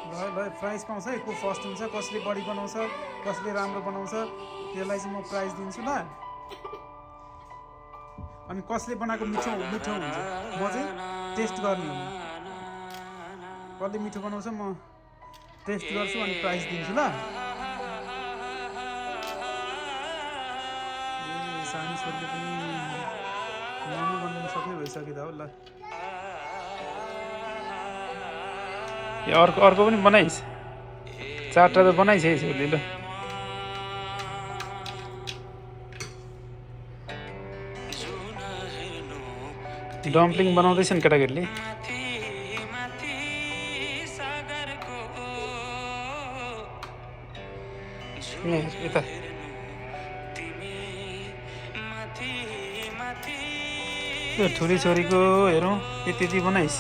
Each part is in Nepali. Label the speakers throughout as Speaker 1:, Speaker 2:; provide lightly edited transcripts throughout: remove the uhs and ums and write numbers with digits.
Speaker 1: ल ल प्राइज पाउँछ है, को फर्स्ट हुन्छ, कसले बढी बनाउँछ, कसले राम्रो बनाउँछ, त्यसलाई चाहिँ म प्राइज दिन्छु ल। अनि कसले बनाएको मिठो मिठो हुन्छ म चाहिँ टेस्ट गर्ने हुँ। कसले मिठो बनाउँछ म टेस्ट गर्छु अनि प्राइज दिन्छु ल। ए सानी छोरीले पनि मोमो बनाउनु सक्ने भइसक्यो त हो ल। ए अर्को अर्को पनि बनाइस्, चारवटा त बनाइस् है छोरीले ल। डम्पलिङ बनाउँदैछन् केटाकेटीले। यता ठुली छोरीको हेरौँ यति यति बनाइस्।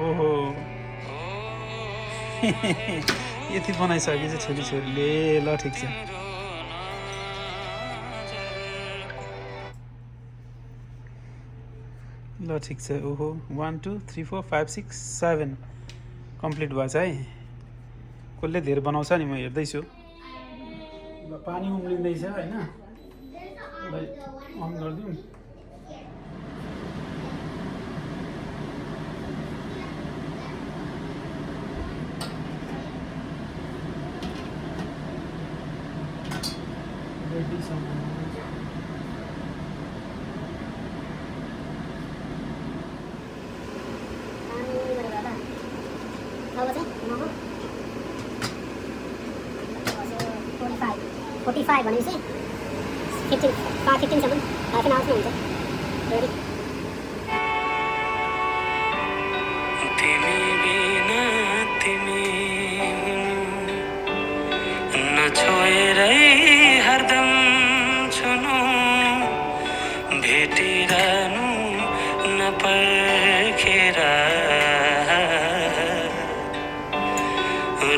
Speaker 1: ओहो यति बनाइसकेपछि छोरी छोरीले ल ठिक छ। ल ठिक छ। ओहो 1 2 3 4 5 6 7 कम्प्लिट भएछ है। कसले धेरै बनाउँछ नि म हेर्दैछु। ल पानी उम्लिँदैछ होइन, यसलाई अन गरिदिउँ।
Speaker 2: Forty five भनेपछि 15 15सम्म हाफ एन आवरमा हुन्छ। रेडी तिमी बिना तिमी नछोएरै हरदम छुनु भेटिरहनु नपर्खेर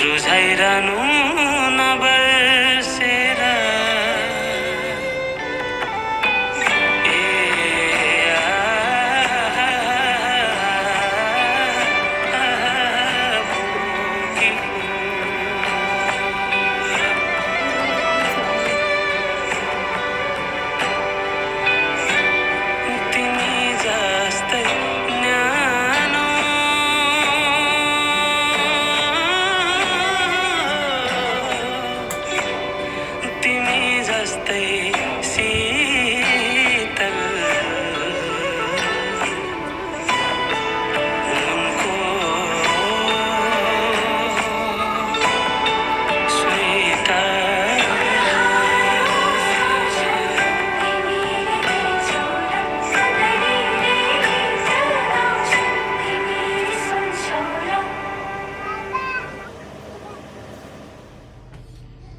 Speaker 2: रुझाइरहनु नबर्सेर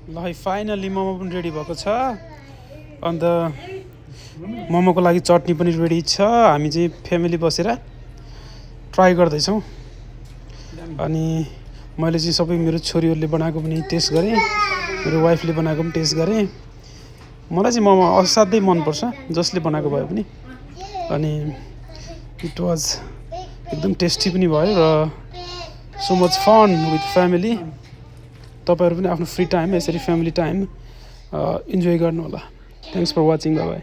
Speaker 1: ल है फाइनल्ली मोमो पनि रेडी भएको छ। अन्त मोमोको लागि चटनी पनि रेडी छ। हामी चाहिँ फ्यामिली बसेर ट्राई गर्दैछौँ। अनि मैले चाहिँ सबै मेरो छोरीहरूले बनाएको पनि टेस्ट गरेँ, मेरो वाइफले बनाएको पनि टेस्ट गरेँ। मलाई चाहिँ मोमो असाध्यै मनपर्छ, जसले बनाएको भए पनि। अनि इट वाज एकदम टेस्टी पनि भयो र so much fun with family. तपाईहरु पनि आफ्नो फ्री टाइम यसरी फ्यामिली टाइम इन्जोय गर्नु होला। Thanks for watching, bye by.